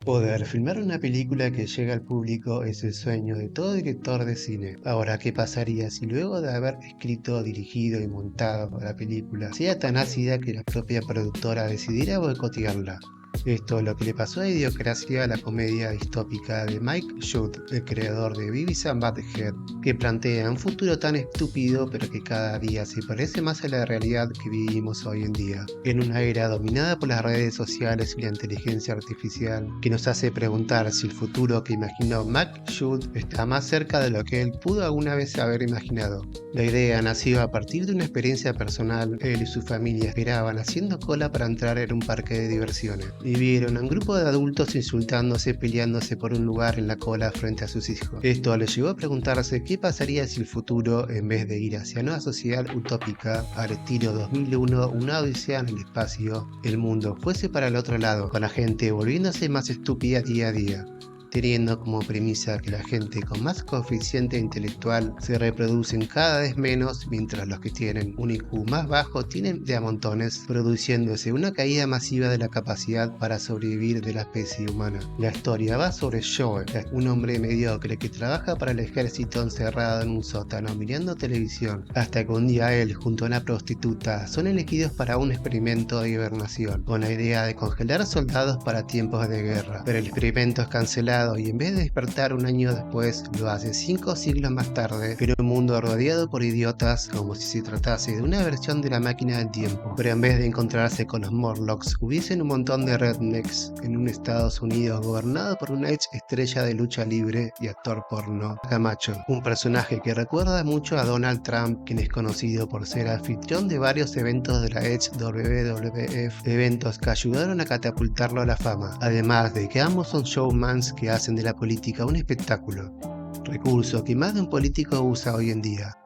Poder filmar una película que llega al público es el sueño de todo director de cine. Ahora, ¿qué pasaría si luego de haber escrito, dirigido y montado la película sea tan ácida que la propia productora decidiera boicotearla? Esto es lo que le pasó a Idiocracia, la comedia distópica de Mike Judge, el creador de Beavis and Butthead, que plantea un futuro tan estúpido pero que cada día se parece más a la realidad que vivimos hoy en día. En una era dominada por las redes sociales y la inteligencia artificial, que nos hace preguntar si el futuro que imaginó Mike Judge está más cerca de lo que él pudo alguna vez haber imaginado. La idea nació a partir de una experiencia personal. Él y su familia esperaban haciendo cola para entrar en un parque de diversiones y vieron a un grupo de adultos insultándose, peleándose por un lugar en la cola frente a sus hijos. Esto les llevó a preguntarse qué pasaría si el futuro, en vez de ir hacia una sociedad utópica al estilo 2001, una odisea en el espacio, el mundo fuese para el otro lado, con la gente volviéndose más estúpida día a día, teniendo como premisa que la gente con más coeficiente intelectual se reproducen cada vez menos, mientras los que tienen un IQ más bajo tienen de a montones, produciéndose una caída masiva de la capacidad para sobrevivir de la especie humana. La historia va sobre Joe, un hombre mediocre que trabaja para el ejército encerrado en un sótano mirando televisión, hasta que un día él junto a una prostituta son elegidos para un experimento de hibernación, con la idea de congelar soldados para tiempos de guerra, pero el experimento es cancelado y en vez de despertar un año después, lo hace 5 siglos más tarde, en un mundo rodeado por idiotas, como si se tratase de una versión de la máquina del tiempo. Pero en vez de encontrarse con los Morlocks, hubiesen un montón de rednecks en un Estados Unidos gobernado por una ex estrella de lucha libre y actor porno, Camacho, un personaje que recuerda mucho a Donald Trump, quien es conocido por ser anfitrión de varios eventos de la ex WWF, eventos que ayudaron a catapultarlo a la fama, además de que ambos son showmans que hacen de la política un espectáculo, recurso que más de un político usa hoy en día,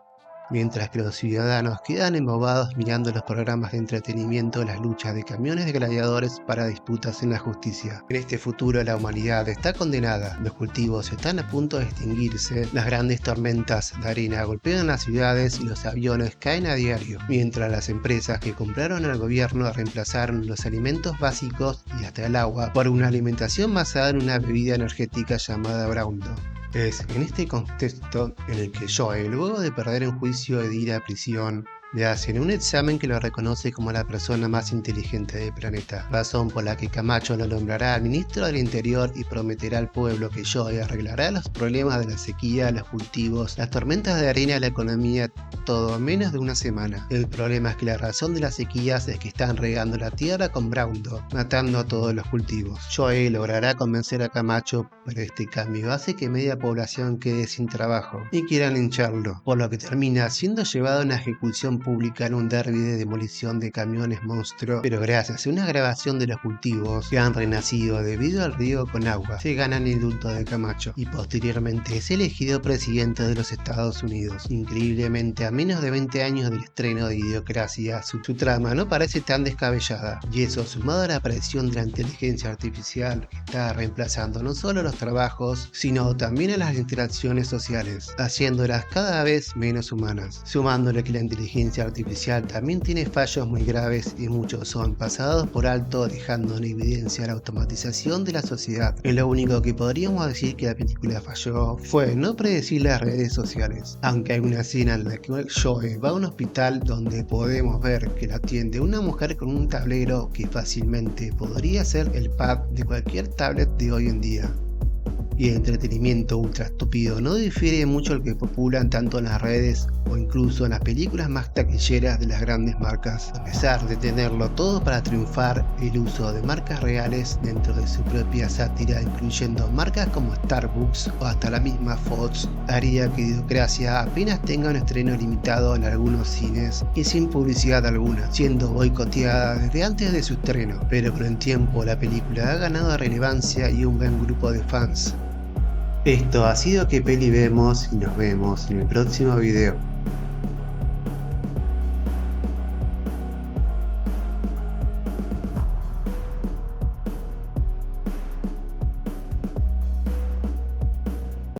mientras que los ciudadanos quedan embobados mirando los programas de entretenimiento de las luchas de camiones de gladiadores para disputas en la justicia. En este futuro la humanidad está condenada, los cultivos están a punto de extinguirse, las grandes tormentas de arena golpean las ciudades y los aviones caen a diario, mientras las empresas que compraron al gobierno reemplazaron los alimentos básicos y hasta el agua por una alimentación basada en una bebida energética llamada Braundo. Es en este contexto en el que Joe, luego de perder un juicio y de ir a prisión, le hacen un examen que lo reconoce como la persona más inteligente del planeta, razón por la que Camacho lo nombrará ministro del Interior y prometerá al pueblo que Joe arreglará los problemas de la sequía, los cultivos, las tormentas de arena, la economía, todo en menos de una semana. El problema es que la razón de las sequías es que están regando la tierra con Braundo, matando a todos los cultivos. Joe logrará convencer a Camacho, pero este cambio hace que media población quede sin trabajo y quieran lincharlo, por lo que termina siendo llevado a una ejecución pública en un derbi de demolición de camiones monstruo, pero gracias a una grabación de los cultivos que han renacido debido al río con agua, se gana el indulto de Camacho y posteriormente es elegido presidente de los Estados Unidos. Increíblemente, a menos de 20 años del estreno de Idiocracia, su trama no parece tan descabellada, y eso sumado a la aparición de la inteligencia artificial que está reemplazando no solo los trabajos, sino también a las interacciones sociales, haciéndolas cada vez menos humanas, sumándole que la inteligencia artificial también tiene fallos muy graves y muchos son pasados por alto, dejando en evidencia la automatización de la sociedad. Y lo único que podríamos decir que la película falló fue no predecir las redes sociales, aunque hay una escena en la que Joe va a un hospital donde podemos ver que la atiende una mujer con un tablero que fácilmente podría ser el pad de cualquier tablet de hoy en día. Y el entretenimiento ultra estúpido no difiere mucho al que populan tanto en las redes o incluso en las películas más taquilleras de las grandes marcas. A pesar de tenerlo todo para triunfar, el uso de marcas reales dentro de su propia sátira, incluyendo marcas como Starbucks o hasta la misma Fox, haría que Idiocracia apenas tenga un estreno limitado en algunos cines y sin publicidad alguna, siendo boicoteada desde antes de su estreno. Pero con el tiempo la película ha ganado relevancia y un buen grupo de fans. Esto ha sido Que Peli Vemos y nos vemos en el próximo video.